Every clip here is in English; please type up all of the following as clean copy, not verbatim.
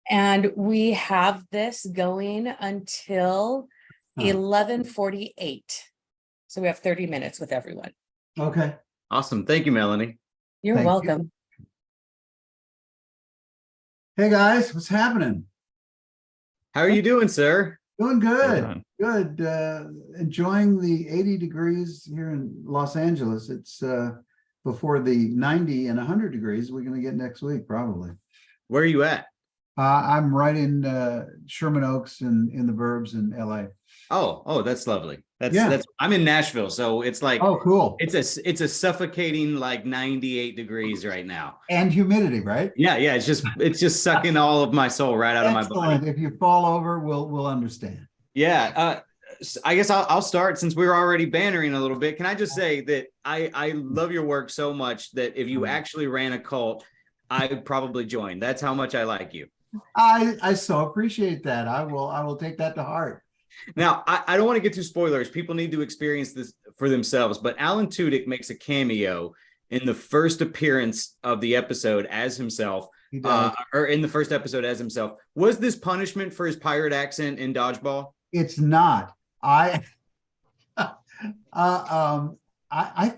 And we have this going until Huh. 11:48. So we have 30 minutes with everyone. Okay. Awesome. Thank you, Melanie. You're Thank you. welcome. Hey guys, what's happening? How are you doing, sir? Doing good. Right. Good. Enjoying the 80 degrees here in Los Angeles. It's before the 90 and 100 degrees we're going to get next week, probably. Where are you at? I'm right in Sherman Oaks in the burbs in LA. Oh, that's lovely. Yeah. That's I'm in Nashville, so it's like Oh, cool. it's a suffocating like 98 degrees right now. And humidity, right? Yeah, it's just sucking all of my soul right out of my Excellent. body. If you fall over, we'll understand. Yeah, I guess I'll start since we were already bantering a little bit. Can I just say that I love your work so much that if you actually ran a cult, I'd probably join. That's how much I like you. I so appreciate that. I will take that to heart. Now, I don't want to get too spoilers. People need to experience this for themselves, but Alan Tudyk makes a cameo in the first appearance of the episode as himself, He does. or in the first episode as himself. Was this punishment for his pirate accent in Dodgeball? It's not. I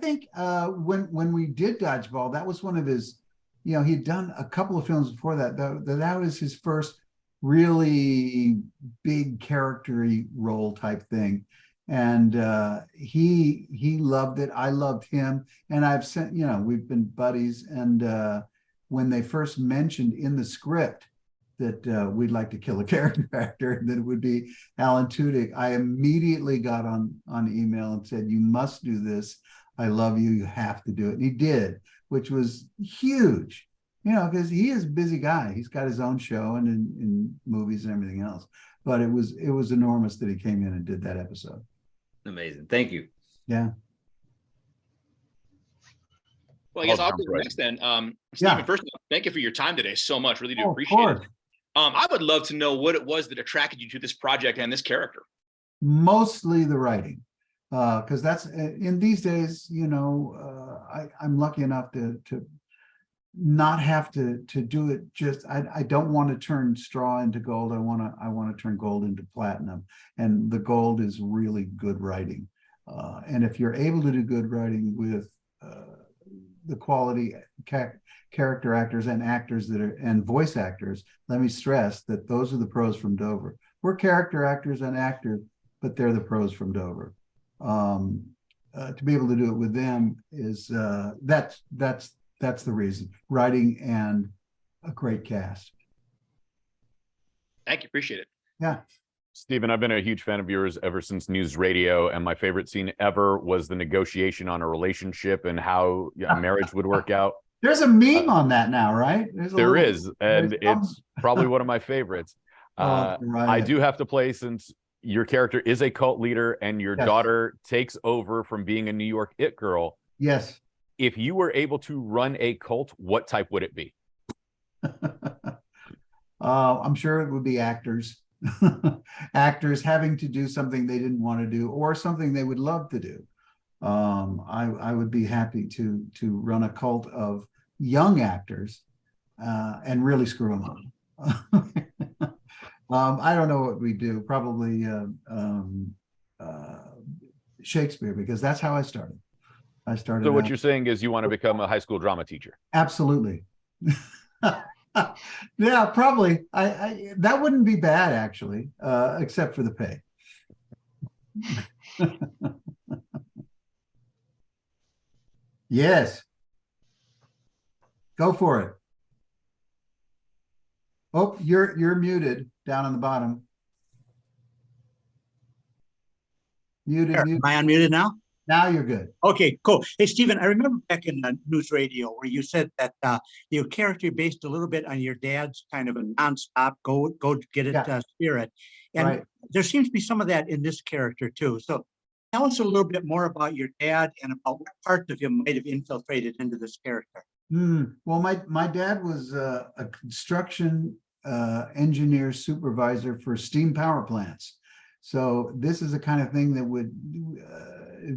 think when we did Dodgeball, that was one of his, he'd done a couple of films before that. That was his first really big character-y role type thing. And he loved it. I loved him. And I've sent, we've been buddies. And when they first mentioned in the script that we'd like to kill a character actor, and that it would be Alan Tudyk, I immediately got on email and said, you must do this. I love you. You have to do it. And he did, which was huge, because he is a busy guy. He's got his own show and in movies and everything else. But it was enormous that he came in and did that episode. Amazing. Thank you. Yeah. Well, I guess I'll go next then. Stephen, first of all, thank you for your time today so much. Really do appreciate it. I would love to know what it was that attracted you to this project and this character. Mostly the writing, because that's in these days. I'm lucky enough to not have to do it. Just I don't want to turn straw into gold. I want to turn gold into platinum, and the gold is really good writing. And if you're able to do good writing with the quality character actors and actors and voice actors, let me stress that those are the pros from Dover. We're character actors and actors, but they're the pros from Dover. To be able to do it with them is that's the reason. Writing and a great cast. Thank you. Appreciate it. Yeah. Stephen, I've been a huge fan of yours ever since News Radio, and my favorite scene ever was the negotiation on a relationship and how a marriage would work out. There's a meme on that now, right? There is, and it's probably one of my favorites. Right. I do have to play, since your character is a cult leader and your daughter takes over from being a New York it girl. Yes. If you were able to run a cult, what type would it be? I'm sure it would be actors. Actors having to do something they didn't want to do or something they would love to do. I would be happy to run a cult of young actors and really screw them up. I don't know what we do. Probably Shakespeare, because that's how I started. So what you're saying is you want to become a high school drama teacher? Absolutely. Yeah, probably. I that wouldn't be bad, actually, except for the pay. Yes. Go for it. Oh, you're muted down on the bottom. Muted. Am I unmuted now? Now you're good. Okay, cool. Hey, Stephen, I remember back in News Radio where you said that your character based a little bit on your dad's kind of a nonstop go get it spirit. And there seems to be some of that in this character too. So tell us a little bit more about your dad and about what parts of him might have infiltrated into this character. Well, my dad was a construction engineer supervisor for steam power plants. So this is the kind of thing that would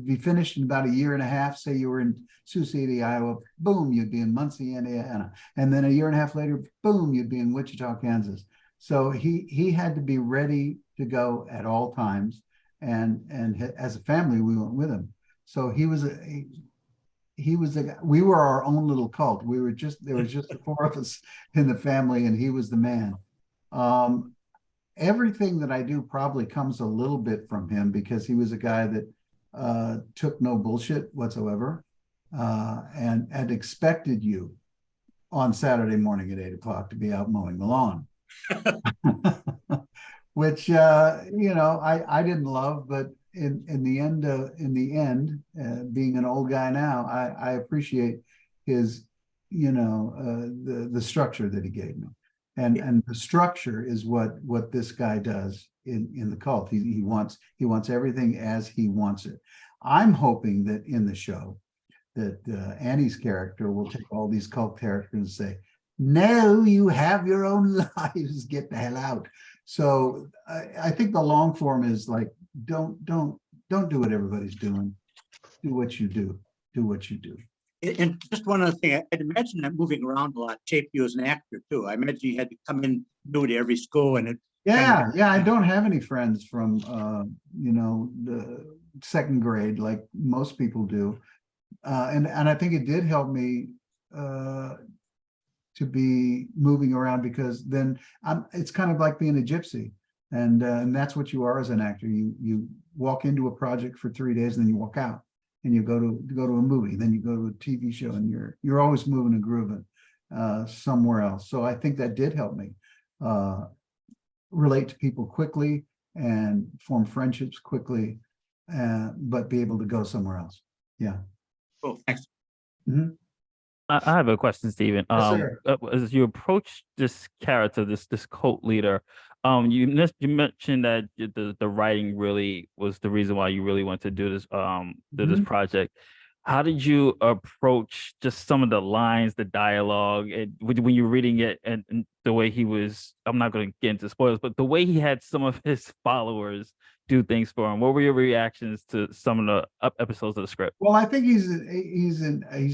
be finished in about a year and a half. Say you were in Sioux City, Iowa, boom, you'd be in Muncie, Indiana. And then a year and a half later, boom, you'd be in Wichita, Kansas. So he had to be ready to go at all times, and as a family we went with him. So he was we were our own little cult. There was just the four of us in the family, and he was the man. Everything that I do probably comes a little bit from him, because he was a guy that took no bullshit whatsoever, and expected you on Saturday morning at 8 o'clock to be out mowing the lawn. Which I didn't love, but in the end, being an old guy now, I appreciate his, the structure that he gave me, and the structure is what this guy does in the cult. He wants everything as he wants it. I'm hoping that in the show that Annie's character will take all these cult characters and say, no, you have your own lives, get the hell out. So I think the long form is like, don't do what everybody's doing. Do what you do. Do what you do. And just one other thing, I'd imagine that moving around a lot shaped you as an actor too. I imagine you had to come in new to every school, and yeah. I don't have any friends from the second grade like most people do, and I think it did help me to be moving around, because then it's kind of like being a gypsy, and that's what you are as an actor. You walk into a project for 3 days, and then you walk out, and you go to a movie, then you go to a TV show, and you're always moving and grooving somewhere else. So I think that did help me relate to people quickly and form friendships quickly, but be able to go somewhere else. Yeah. Cool. Thanks. Mm-hmm. I have a question, Stephen. Yes, sir. As you approach this character, this cult leader, you mentioned that the writing really was the reason why you really wanted to do this this project. How did you approach just some of the lines, the dialogue, and when you're reading it, and the way he was? I'm not going to get into spoilers, but the way he had some of his followers do things for him. What were your reactions to some of the episodes of the script? Well, I think he's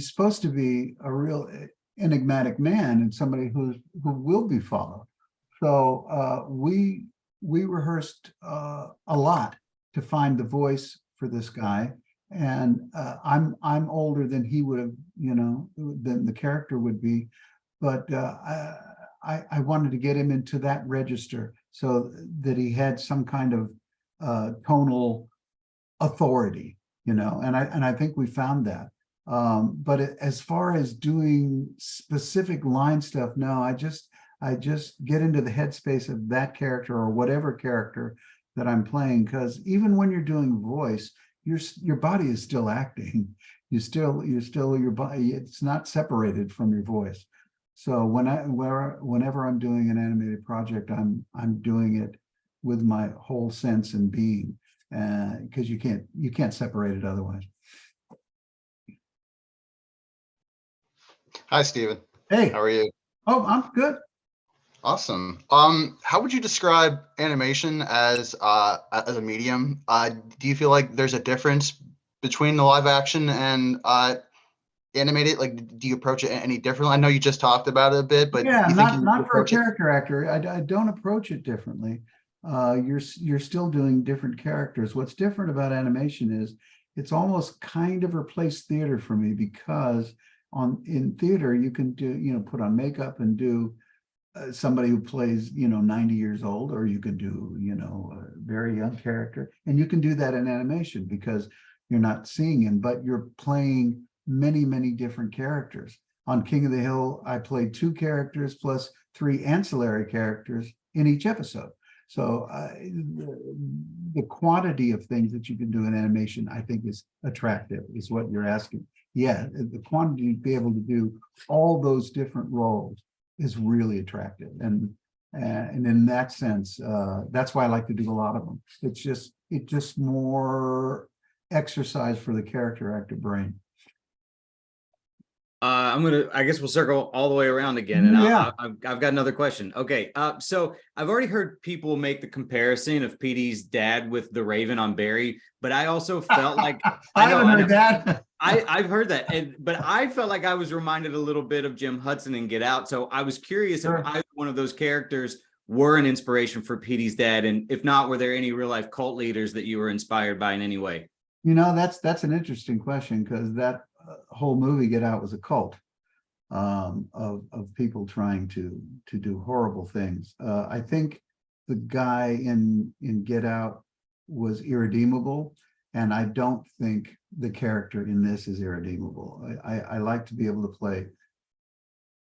supposed to be a real enigmatic man, and somebody who will be followed. So we rehearsed a lot to find the voice for this guy, and I'm older than he would have, than the character would be, but I wanted to get him into that register so that he had some kind of tonal authority, and I think we found that. But as far as doing specific line stuff, no, I just get into the headspace of that character or whatever character that I'm playing, because even when you're doing voice, your body is still acting. You're still your body. It's not separated from your voice. So whenever I'm doing an animated project, I'm doing it with my whole sense and being, because you can't separate it otherwise. Hi, Stephen. Hey, how are you? Oh, I'm good. Awesome. How would you describe animation as a medium? Do you feel like there's a difference between the live action and animated? Like, do you approach it any differently? I know you just talked about it a bit, but yeah, not for a character actor. I don't approach it differently. You're still doing different characters. What's different about animation is it's almost kind of replaced theater for me, because in theater you can do, put on makeup and do somebody who plays 90 years old, or you can do a very young character, and you can do that in animation because you're not seeing him, but you're playing many different characters. On King of the Hill, I played 2 characters plus 3 ancillary characters in each episode. So the quantity of things that you can do in animation, I think, is attractive, is what you're asking. Yeah, the quantity to be able to do all those different roles is really attractive, and in that sense, that's why I like to do a lot of them. It's just more exercise for the character actor brain. I guess we'll circle all the way around again, and I've got another question. Okay, so I've already heard people make the comparison of PD's dad with the Raven on Barry, but I also felt like I haven't heard that. I've heard that, but I felt like I was reminded a little bit of Jim Hudson in Get Out. So I was curious if either one of those characters were an inspiration for Petey's dad? And if not, were there any real life cult leaders that you were inspired by in any way? That's an interesting question, because that whole movie Get Out was a cult of people trying to do horrible things. I think the guy in Get Out was irredeemable, and I don't think the character in this is irredeemable. I like to be able to play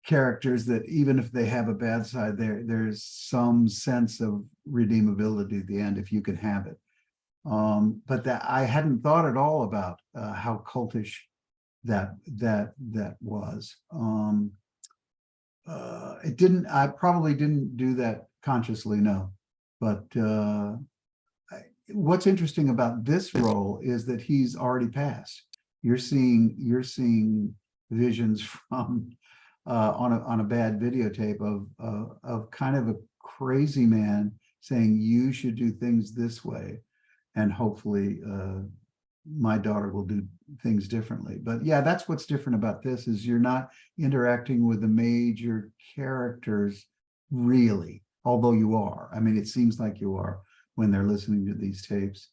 characters that, even if they have a bad side, there's some sense of redeemability at the end, if you can have it. But that I hadn't thought at all about how cultish that was. I probably didn't do that consciously, no. But what's interesting about this role is that he's already passed. You're seeing visions from on a bad videotape of kind of a crazy man saying you should do things this way, and hopefully my daughter will do things differently. But yeah, that's what's different about this, is you're not interacting with the major characters really, although you are. I mean, it seems like you are when they're listening to these tapes.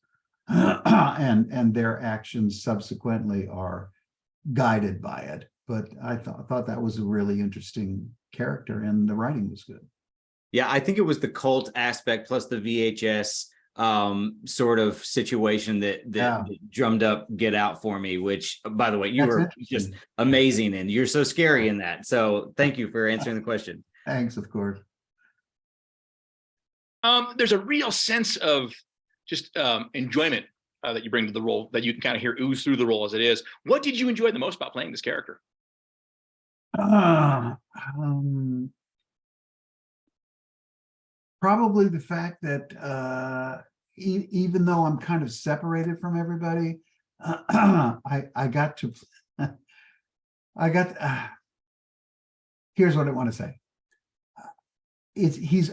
and their actions subsequently are guided by it. But I thought that was a really interesting character, and the writing was good. Yeah, I think it was the cult aspect plus the VHS sort of situation that drummed up Get Out for me, which, by the way, you were just amazing, and you're so scary in that. So thank you for answering the question. Thanks, of course. There's a real sense of just enjoyment that you bring to the role, that you can kind of hear ooze through the role as it is. What did you enjoy the most about playing this character? Probably the fact that even though I'm kind of separated from everybody, I got to here's what I want to say.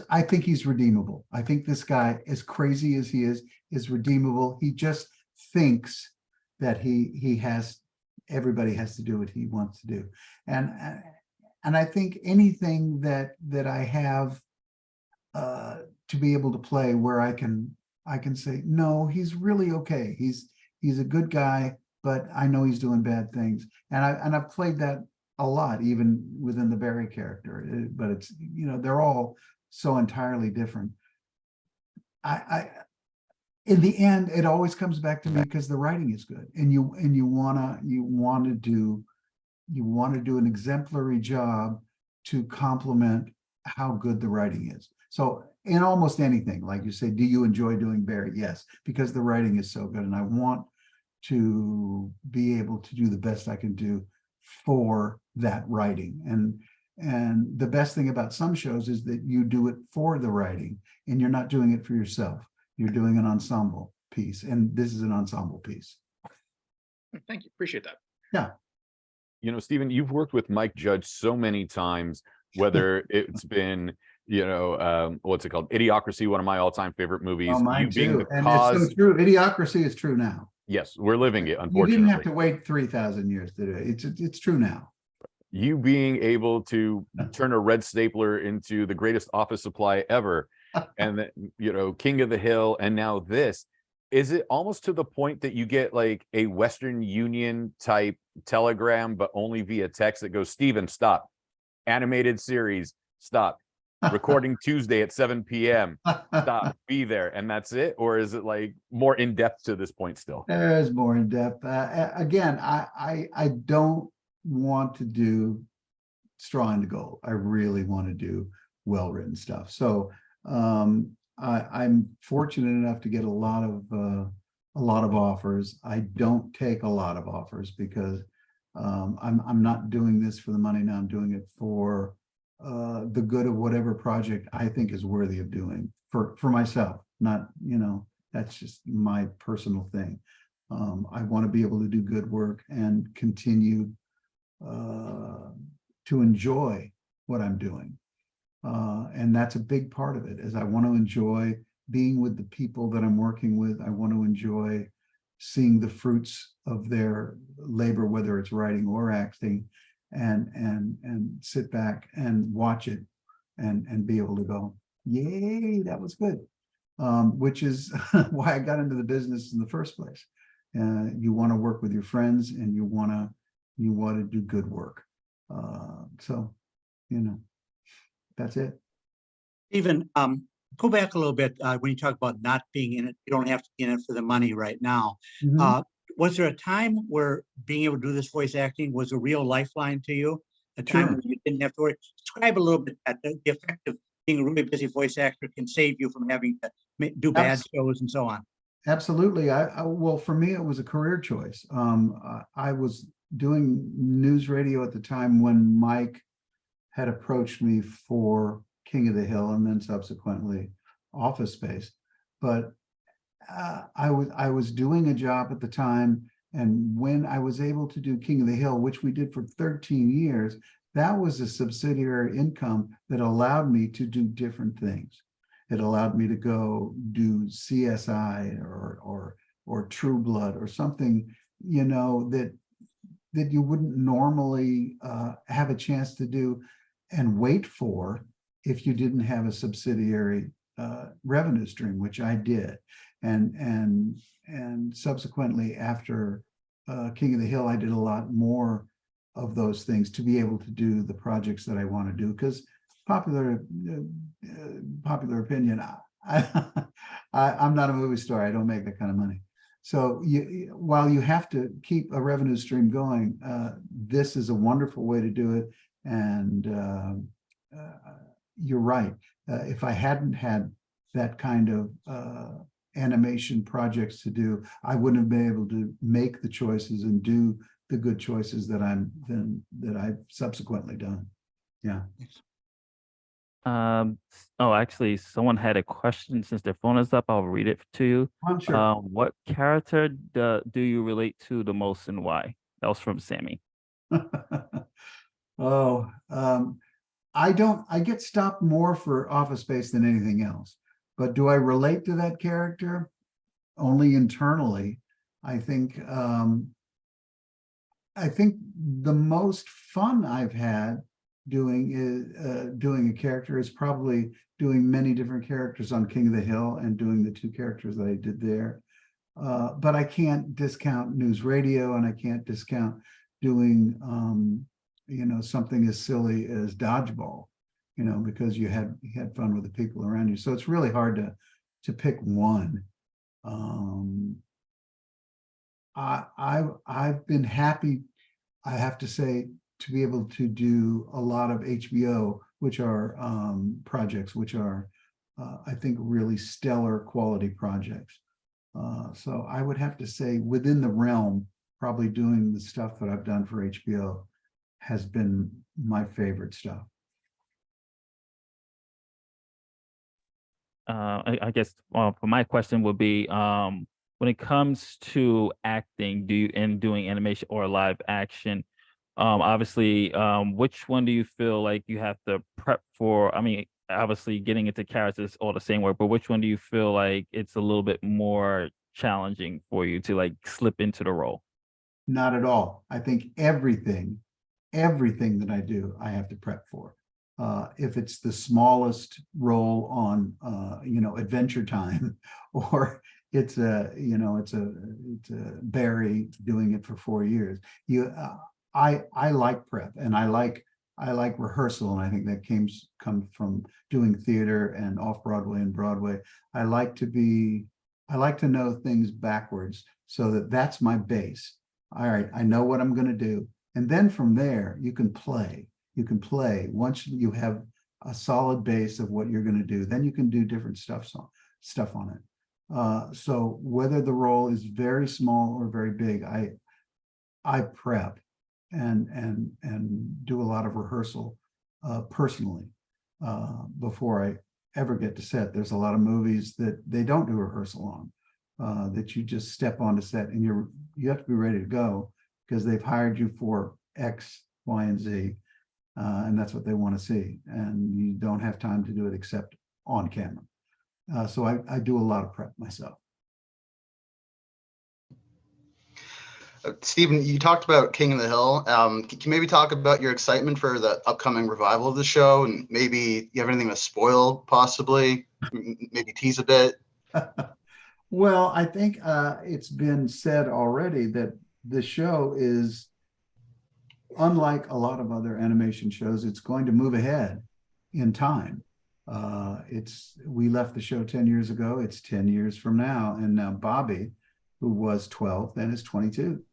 I think he's redeemable. I think this guy, as crazy as he is redeemable. He just thinks that everybody has to do what he wants to do. And I think anything that I have to be able to play where I can say, no, he's really okay. He's a good guy, but I know he's doing bad things. And I've played that a lot, even within the Barry character, but it's, they're all so entirely different. In the end, it always comes back to me because the writing is good, and you want to do an exemplary job to complement how good the writing is. So in almost anything, like you say, do you enjoy doing Barry? Yes, because the writing is so good, and I want to be able to do the best I can do for that writing. And the best thing about some shows is that you do it for the writing, and you're not doing it for yourself. You're doing an ensemble piece, and this is an ensemble piece. Thank you. Appreciate that. Yeah. Stephen, you've worked with Mike Judge so many times, whether it's been, what's it called? Idiocracy, one of my all-time favorite movies. Oh, mine too. And it's so true. Idiocracy is true now. Yes, we're living it, unfortunately. You didn't have to wait 3,000 years to do it. It's true now. You being able to turn a red stapler into the greatest office supply ever, and then, King of the Hill, and now this. Is it almost to the point that you get like a Western Union type telegram, but only via text that goes, Stephen, stop. Animated series, stop. Recording Tuesday at 7 p.m. Stop. Be there. And that's it? Or is it like more in depth to this point still? There's more in depth. Again, I don't want to do straw into gold. I really want to do well-written stuff. So I'm fortunate enough to get a lot of offers. I don't take a lot of offers because I'm not doing this for the money now. I'm doing it for the good of whatever project I think is worthy of doing for myself. Not, that's just my personal thing. I want to be able to do good work and continue to enjoy what I'm doing. And that's a big part of it, is I want to enjoy being with the people that I'm working with. I want to enjoy seeing the fruits of their labor, whether it's writing or acting, and sit back and watch it and be able to go, Yay, that was good. Which is why I got into the business in the first place. You want to work with your friends and you want to do good work. So, that's it. Even go back a little bit when you talk about not being in it. You don't have to be in it for the money right now. Mhm. Was there a time where being able to do this voice acting was a real lifeline to you? A time Sure. when you didn't have to worry. Describe a little bit that the effect of being a really busy voice actor can save you from having to do bad shows and so on. Absolutely. Well, for me, it was a career choice. I was doing news radio at the time when Mike had approached me for King of the Hill and then subsequently Office Space. But I was doing a job at the time, and when I was able to do King of the Hill, which we did for 13 years, that was a subsidiary income that allowed me to do different things. It allowed me to go do CSI or True Blood or something, that you wouldn't normally have a chance to do and wait for if you didn't have a subsidiary revenue stream, which I did. And subsequently after King of the Hill, I did a lot more of those things to be able to do the projects that I want to do, because popular opinion, I'm not a movie star. I don't make that kind of money. So while you have to keep a revenue stream going, this is a wonderful way to do it. And you're right. If I hadn't had that kind of animation projects to do, I wouldn't have been able to make the choices and do the good choices that I've subsequently done. Yeah. Actually, someone had a question. Since their phone is up, I'll read it to you. I'm sure. What character do you relate to the most and why? That was from Sammy. I get stopped more for Office Space than anything else. But do I relate to that character? Only internally. I think the most fun I've had doing a character is probably doing many different characters on King of the Hill and doing the 2 characters that I did there. But I can't discount news radio, and I can't discount doing something as silly as dodgeball, because you had fun with the people around you. So it's really hard to pick one. I've been happy, I have to say, to be able to do a lot of HBO, which are projects, which are, I think, really stellar quality projects. So I would have to say, within the realm, probably doing the stuff that I've done for HBO has been my favorite stuff. I guess for my question would be, when it comes to acting, doing animation or live action, obviously, which one do you feel like you have to prep for? I mean, obviously getting into characters all the same work, but which one do you feel like it's a little bit more challenging for you to like slip into the role? Not at all. I think everything that I do, I have to prep for. If it's the smallest role on, Adventure Time, or it's a Barry doing it for 4 years. I like prep, and I like rehearsal, and I think that comes from doing theater and off Broadway and Broadway. I like to know things backwards, so that's my base. All right, I know what I'm going to do, and then from there you can play. Once you have a solid base of what you're going to do, then you can do different stuff on it. So whether the role is very small or very big, I prep and do a lot of rehearsal personally before I ever get to set. There's a lot of movies that they don't do rehearsal on, that you just step onto set and you have to be ready to go because they've hired you for X, Y, and Z. And that's what they want to see. And you don't have time to do it except on camera. So I do a lot of prep myself. Stephen, you talked about King of the Hill. Can you maybe talk about your excitement for the upcoming revival of the show, and maybe you have anything to spoil, possibly, maybe tease a bit? Well, I think it's been said already that the show is unlike a lot of other animation shows. It's going to move ahead in time. We left the show 10 years ago. It's 10 years from now, and now Bobby, who was 12, then is 22.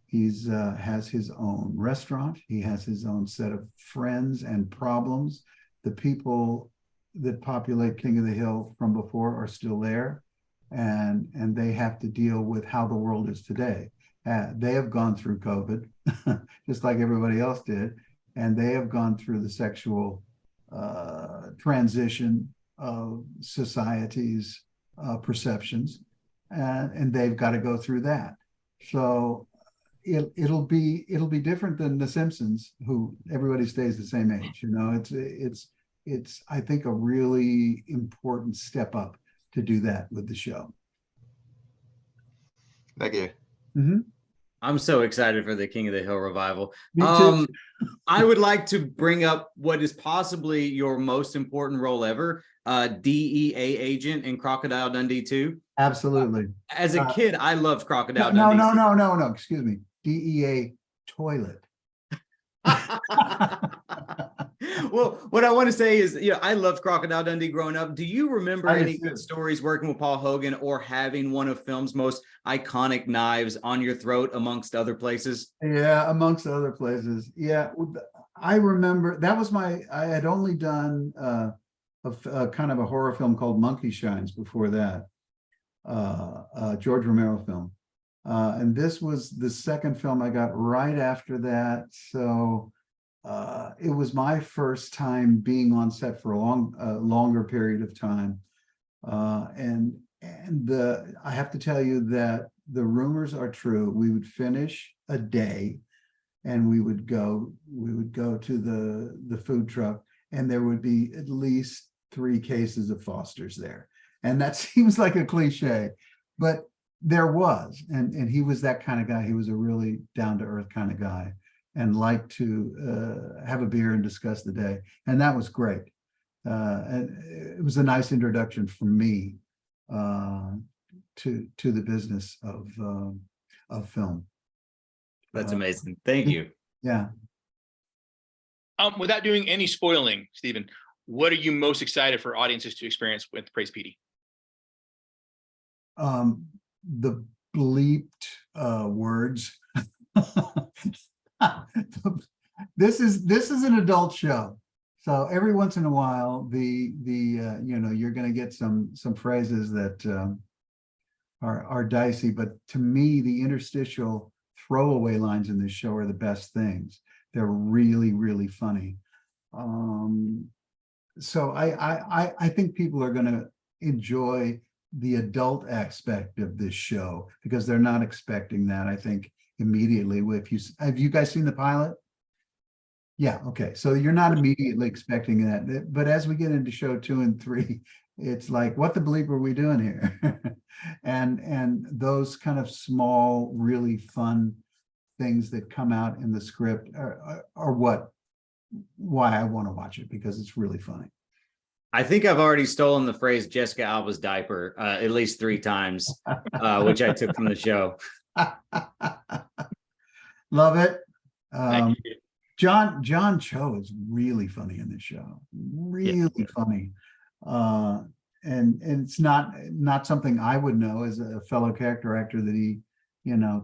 He's has his own restaurant. He has his own set of friends and problems. The people that populate King of the Hill from before are still there, and they have to deal with how the world is today. They have gone through COVID, just like everybody else did, and they have gone through the sexual transition of society's perceptions, and they've got to go through that. So it'll be different than The Simpsons, who everybody stays the same age. You know, it's I think a really important step up to do that with the show. Thank you. Mm-hmm. I'm so excited for the King of the Hill revival. Me too. I would like to bring up what is possibly your most important role ever, DEA agent in Crocodile Dundee 2. Absolutely. As a kid, I loved Crocodile Dundee. No. Excuse me. DEA toilet. Well, what I want to say is, I loved Crocodile Dundee growing up. Do you remember I any do. good stories working with Paul Hogan or having one of film's most iconic knives on your throat amongst other places? Yeah, amongst other places. Yeah, I remember that was I had only done a kind of a horror film called Monkey Shines before that, George Romero film. And this was the second film I got right after that. So it was my first time being on set for a longer period of time. And I have to tell you that the rumors are true. We would finish a day and we would go to the food truck, and there would be at least 3 cases of Foster's there. And that seems like a cliche, but there was, and he was that kind of guy. He was a really down-to-earth kind of guy and liked to have a beer and discuss the day. And that was great. And it was a nice introduction for me to the business of film. That's amazing. Thank you. Yeah. Without doing any spoiling, Stephen, what are you most excited for audiences to experience with Praise Petey? The bleeped words. This is an adult show, so every once in a while you're going to get some phrases that are dicey, but to me the interstitial throwaway lines in this show are the best things. They're really, really funny. So I think people are going to enjoy the adult aspect of this show because they're not expecting that, I think, immediately. Have you guys seen the pilot? Yeah, okay. So you're not immediately expecting that. But as we get into show 2 and 3, it's like, what the bleep are we doing here? and those kind of small, really fun things that come out in the script are why I want to watch it, because it's really funny. I think I've already stolen the phrase Jessica Alba's diaper at least 3 times, which I took from the show. Love it. Thank you. John Cho is really funny in this show. Really funny. And it's not something I would know as a fellow character actor that he,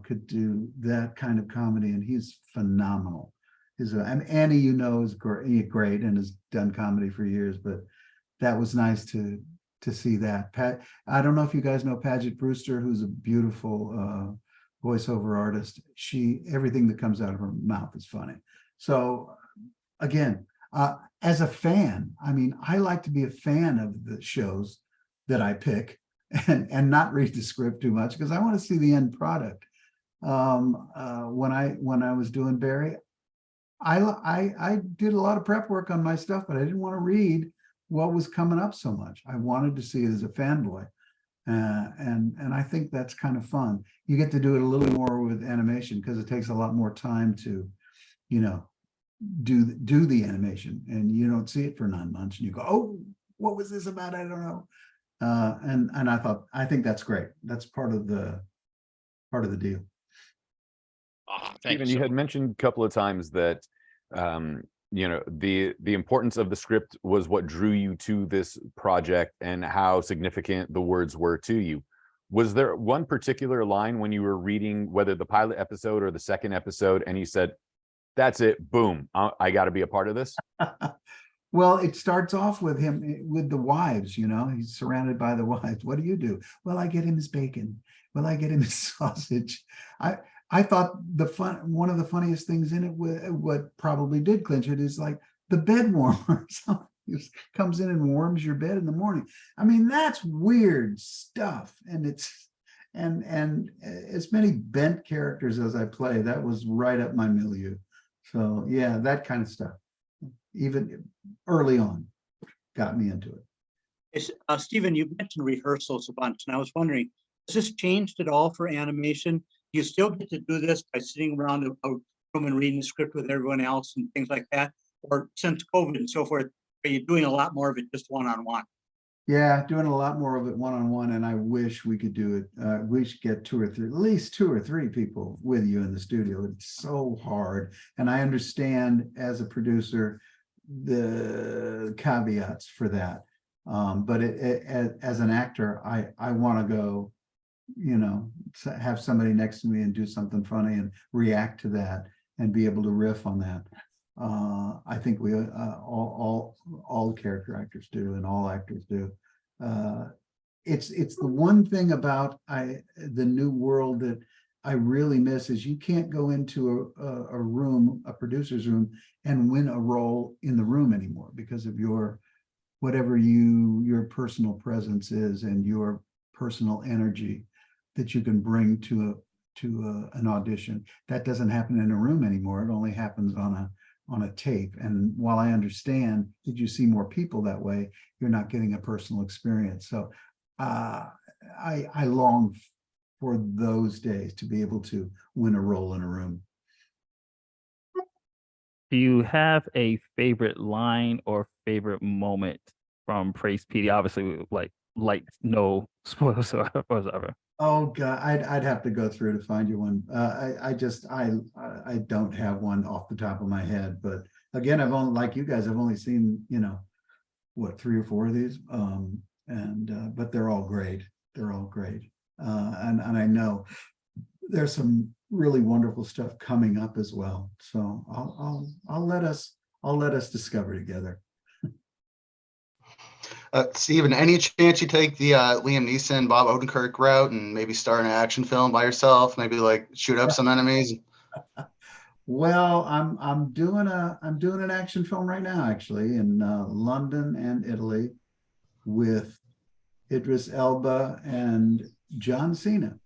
could do that kind of comedy, and he's phenomenal. And Annie, is great and has done comedy for years, but that was nice to see that. I don't know if you guys know Paget Brewster, who's a beautiful voiceover artist. Everything that comes out of her mouth is funny. So again, as a fan, I like to be a fan of the shows that I pick and not read the script too much, because I want to see the end product. When I was doing Barry, I did a lot of prep work on my stuff, but I didn't want to read what was coming up so much. I wanted to see it as a fanboy. And I think that's kind of fun. You get to do it a little more with animation because it takes a lot more time to, you know, do the animation, and you don't see it for 9 months and you go, oh, what was this about? I don't know. And I think that's great. That's part of the deal. Thank Stephen, you you so had mentioned a couple of times that you know, the importance of the script was what drew you to this project and how significant the words were to you. Was there one particular line when you were reading, whether the pilot episode or the second episode, and you said, that's it, boom, I got to be a part of this? Well, it starts off with him with the wives, you know, he's surrounded by the wives. What do you do? Well, I get him his bacon. Well, I get him his sausage. I thought one of the funniest things in it, what probably did clinch it, is like the bed warmer. Somebody comes in and warms your bed in the morning. I mean, that's weird stuff. And and as many bent characters as I play, that was right up my milieu. So yeah, that kind of stuff, even early on, got me into it. Stephen, you mentioned rehearsals a bunch, and I was wondering, has this changed at all for animation? Do you still get to do this by sitting around a room and reading the script with everyone else and things like that? Or since COVID and so forth, are you doing a lot more of it just one-on-one? Yeah, doing a lot more of it one-on-one, and I wish we could do it. We should get at least two or three people with you in the studio. It's so hard. And I understand as a producer, the caveats for that. But as an actor, I want to go, you know, have somebody next to me and do something funny and react to that and be able to riff on that. I think we all character actors do, and all actors do. It's the one thing about the new world that I really miss is you can't go into a room, a producer's room, and win a role in the room anymore because of whatever your personal presence is and your personal energy that you can bring to an audition. That doesn't happen in a room anymore. It only happens on a tape. And while I understand that you see more people that way, you're not getting a personal experience. So I long for those days to be able to win a role in a room. Do you have a favorite line or favorite moment from Praise PD? Obviously, like no spoilers whatsoever. Oh God, I'd have to go through to find you one. I don't have one off the top of my head, but again, I've only, like you guys, I've only seen, you know, what, 3 or 4 of these, but they're all great. They're all great, and I know there's some really wonderful stuff coming up as well. So I'll let us discover together. Stephen, any chance you take the Liam Neeson, Bob Odenkirk route and maybe star in an action film by yourself? Maybe like shoot up some enemies. Well, I'm doing an action film right now, actually, in London and Italy, with Idris Elba and John Cena.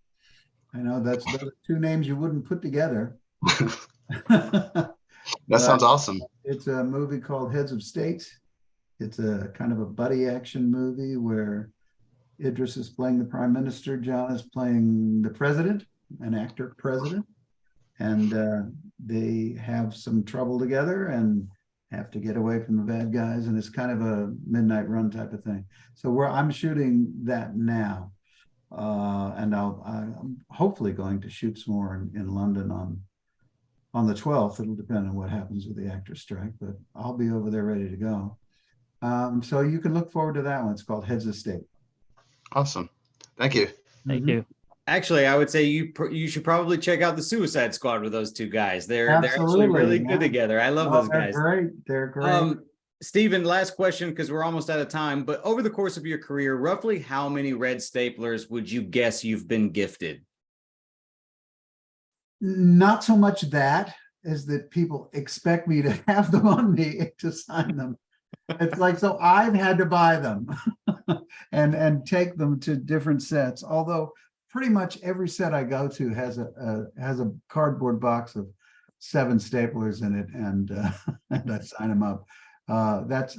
I know that's those are 2 names you wouldn't put together. That sounds awesome. It's a movie called Heads of State. It's a kind of a buddy action movie where Idris is playing the prime minister, John is playing the president, an actor president, and they have some trouble together and have to get away from the bad guys, and it's kind of a midnight run type of thing. So I'm shooting that now, and I'm hopefully going to shoot some more in London on the 12th. It'll depend on what happens with the actors' strike, but I'll be over there ready to go. So you can look forward to that one. It's called Heads of State. Awesome. Thank you. Thank you. Actually, I would say you should probably check out the Suicide Squad with those 2 guys. They're actually really good together. I love those guys. They're great. Stephen, last question, because we're almost out of time, but over the course of your career, roughly how many red staplers would you guess you've been gifted? Not so much that as that people expect me to have them on me to sign them. It's like, so I've had to buy them and take them to different sets. Although pretty much every set I go to has a cardboard box of 7 staplers in it, and I sign them up. That's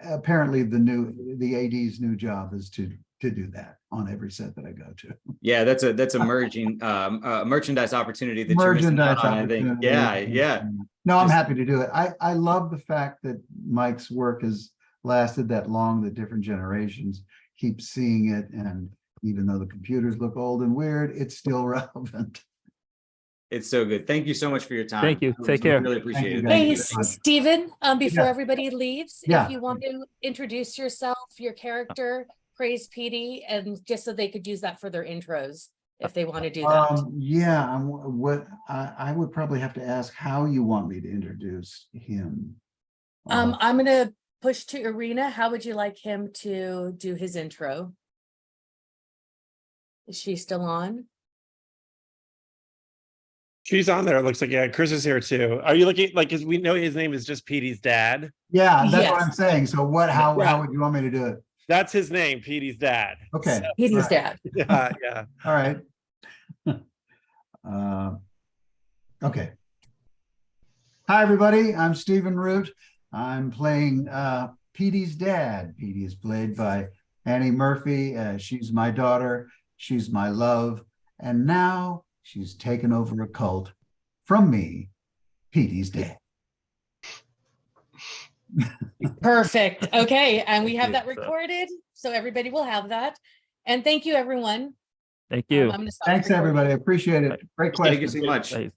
apparently the AD's new job is to to do that on every set that I go to. Yeah, that's a merging merchandise opportunity that you're missing out on, I think. opportunity. Yeah. No, I'm Just- happy to do it. I love the fact that Mike's work has lasted that long, that different generations keep seeing it, and even though the computers look old and weird, it's still relevant. It's so good. Thank you so much for your time. Thank you. I Take care. Really appreciate you, it. guys. Hey, you very much. Stephen, before Yeah. everybody leaves, Yeah. if you want to introduce yourself, your character, praise PD, and just so they could use that for their intros, if they want to do that. Yeah, I would probably have to ask how you want me to introduce him. I'm gonna push to Irina. How would you like him to do his intro? Is she still on? She's on there. It looks like, yeah, Chris is here too. Are you looking like, cause we know his name is just Petey's dad. Yeah, that's what Yes. I'm saying. So how Yeah. would you want me to do it? That's his name, Petey's dad. Okay. Petey's Right. dad. Yeah, yeah. All right. Okay. Hi, everybody. I'm Stephen Root. I'm playing Petey's dad. Petey is played by Annie Murphy. She's my daughter. She's my love. And now she's taken over a cult from me, Petey's dad. Perfect. Okay, and we have Yeah, that recorded, so everybody will have that. And thank you, everyone. Thank you. I'm gonna stop Thanks, recording. everybody. I appreciate it. Great question. Thank you so much. Thanks.